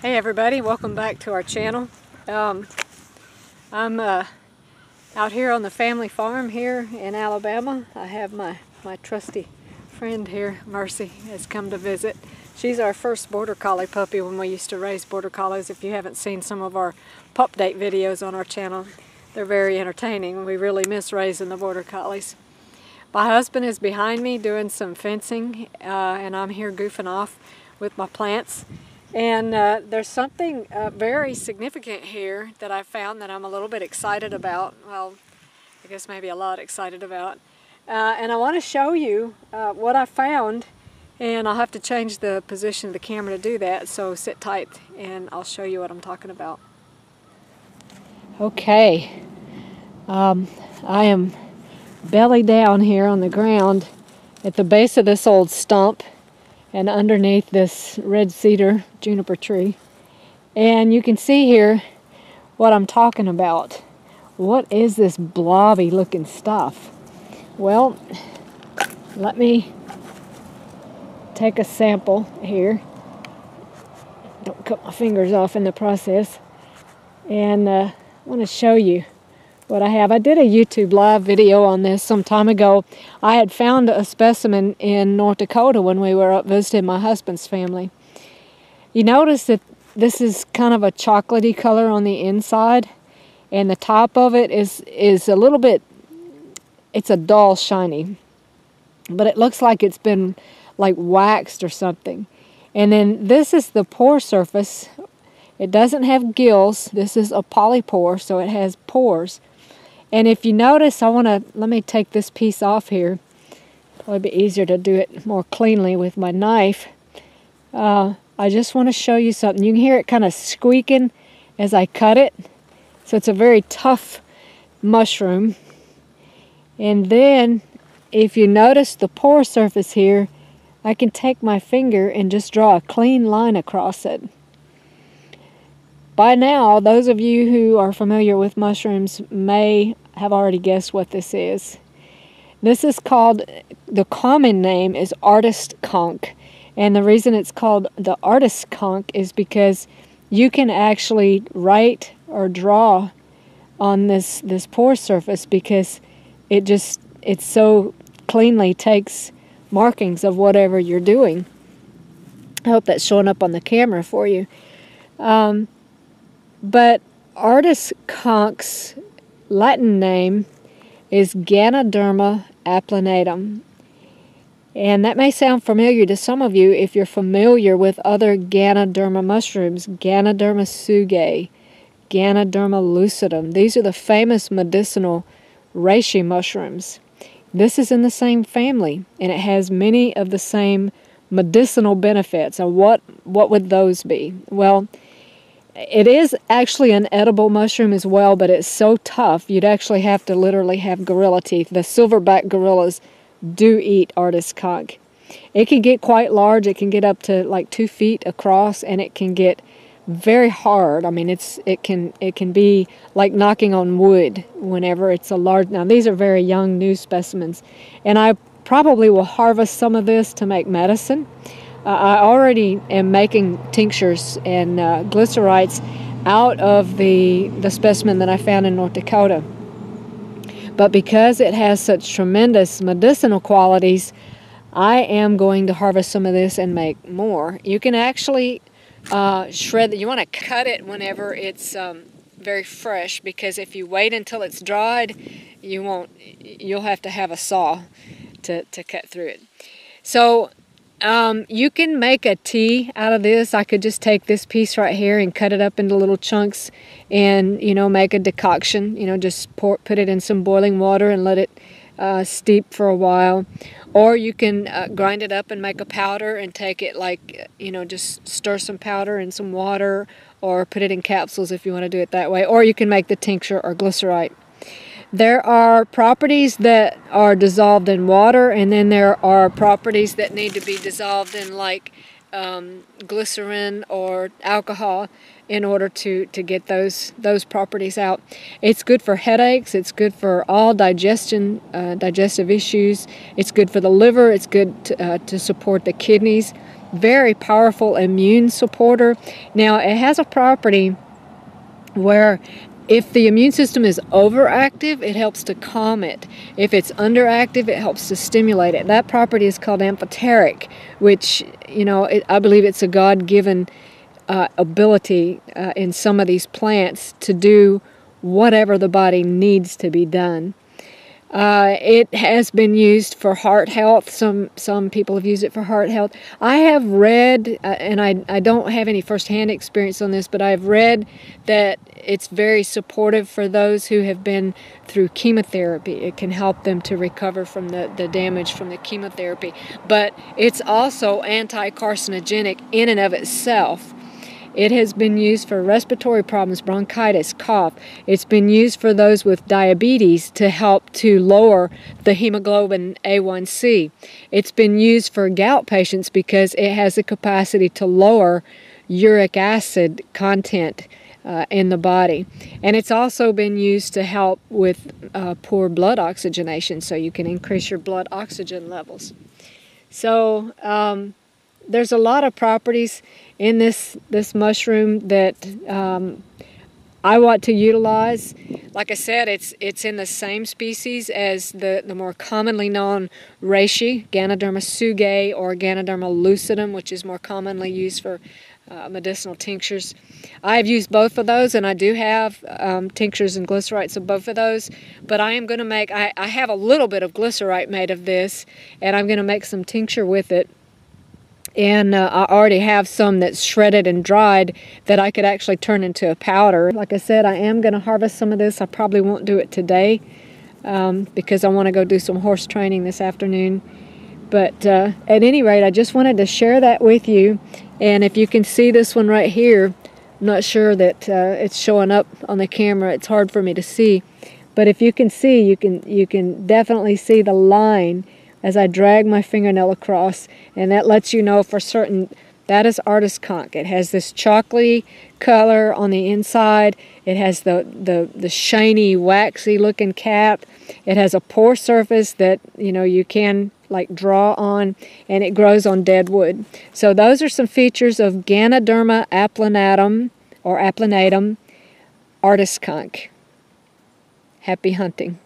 Hey everybody, welcome back to our channel. I'm out here on the family farm here in Alabama. I have my trusty friend here, Mercy, has come to visit. She's our first border collie puppy when we used to raise border collies. If you haven't seen some of our pup date videos on our channel, they're very entertaining. We really miss raising the border collies. My husband is behind me doing some fencing and I'm here goofing off with my plants. And there's something very significant here that I found that I'm a little bit excited about. Well, I guess maybe a lot excited about. And I want to show you what I found, and I'll have to change the position of the camera to do that, so sit tight and I'll show you what I'm talking about. Okay, I am belly down here on the ground at the base of this old stump and underneath this red cedar juniper tree. And you can see here what I'm talking about. What is this blobby looking stuff? Well, let me take a sample here. Don't cut my fingers off in the process. And I want to show you what I have. I did a YouTube live video on this some time ago. I had found a specimen in North Dakota when we were up visiting my husband's family. You notice that this is kind of a chocolatey color on the inside, and the top of it is a little bit, it's a dull shiny, but it looks like it's been like waxed or something. And then this is the pore surface. It doesn't have gills. This is a polypore, so it has pores. And if you notice, let me take this piece off here. Probably be easier to do it more cleanly with my knife. I just want to show you something. You can hear it kind of squeaking as I cut it. So it's a very tough mushroom. And then, if you notice the pore surface here, I can take my finger and just draw a clean line across it. By now, those of you who are familiar with mushrooms may have already guessed what this is. This is called, the common name is artist conk. And the reason it's called the artist conk is because you can actually write or draw on this pore surface because it so cleanly takes markings of whatever you're doing. I hope that's showing up on the camera for you. But artist conk's Latin name is Ganoderma applanatum. And that may sound familiar to some of you if you're familiar with other Ganoderma mushrooms. Ganoderma sugae, Ganoderma lucidum. These are the famous medicinal reishi mushrooms. This is in the same family, and it has many of the same medicinal benefits. And what would those be? Well, it is actually an edible mushroom as well, but it's so tough you'd actually have to literally have gorilla teeth. The silverback gorillas do eat artist conk. It can get quite large. It can get up to like 2 feet across, and it can get very hard. I mean, it can be like knocking on wood whenever it's a large. Now these are very young new specimens, and I probably will harvest some of this to make medicine. I already am making tinctures and glycerites out of the specimen that I found in North Dakota. But because it has such tremendous medicinal qualities, I am going to harvest some of this and make more. You can actually shred it. You want to cut it whenever it's very fresh, because if you wait until it's dried, you'll have to have a saw to cut through it. So you can make a tea out of this. I could just take this piece right here and cut it up into little chunks and, make a decoction. Just put it in some boiling water and let it steep for a while. Or you can grind it up and make a powder and take it just stir some powder in some water, or put it in capsules if you want to do it that way. Or you can make the tincture or glycerite. There are properties that are dissolved in water, and then there are properties that need to be dissolved in glycerin or alcohol in order to get those properties out. It's good for headaches. It's good for all digestive issues. It's good for the liver. It's good to support the kidneys. very powerful immune supporter. Now, it has a property where if the immune system is overactive, it helps to calm it. If it's underactive, it helps to stimulate it. That property is called amphoteric, which, you know, I believe it's a God-given ability in some of these plants to do whatever the body needs to be done. It has been used for heart health. Some people have used it for heart health. I have read, and I don't have any firsthand experience on this, but I've read that it's very supportive for those who have been through chemotherapy. It can help them to recover from the damage from the chemotherapy. But it's also anti-carcinogenic in and of itself. It has been used for respiratory problems, bronchitis, cough. It's been used for those with diabetes to help to lower the hemoglobin A1C. It's been used for gout patients because it has the capacity to lower uric acid content in the body. And it's also been used to help with poor blood oxygenation, so you can increase your blood oxygen levels. So there's a lot of properties in this mushroom that I want to utilize. Like I said, it's in the same species as the more commonly known reishi, Ganoderma sugae, or Ganoderma lucidum, which is more commonly used for medicinal tinctures. I've used both of those, and I do have tinctures and glycerites of both of those, but I am going to make, I have a little bit of glycerite made of this, and I'm going to make some tincture with it. And I already have some that's shredded and dried that I could actually turn into a powder. Like I said, I am going to harvest some of this. I probably won't do it today because I want to go do some horse training this afternoon. But at any rate, I just wanted to share that with you. And if you can see this one right here, I'm not sure that it's showing up on the camera. It's hard for me to see. But if you can see, you can definitely see the line as I drag my fingernail across, and that lets you know for certain that is artist conch. It has this chocolatey color on the inside. It has the shiny, waxy looking cap. It has a pore surface that, you know, you can like draw on, and it grows on dead wood. So those are some features of Ganoderma applanatum or applanatum artist conch. Happy hunting.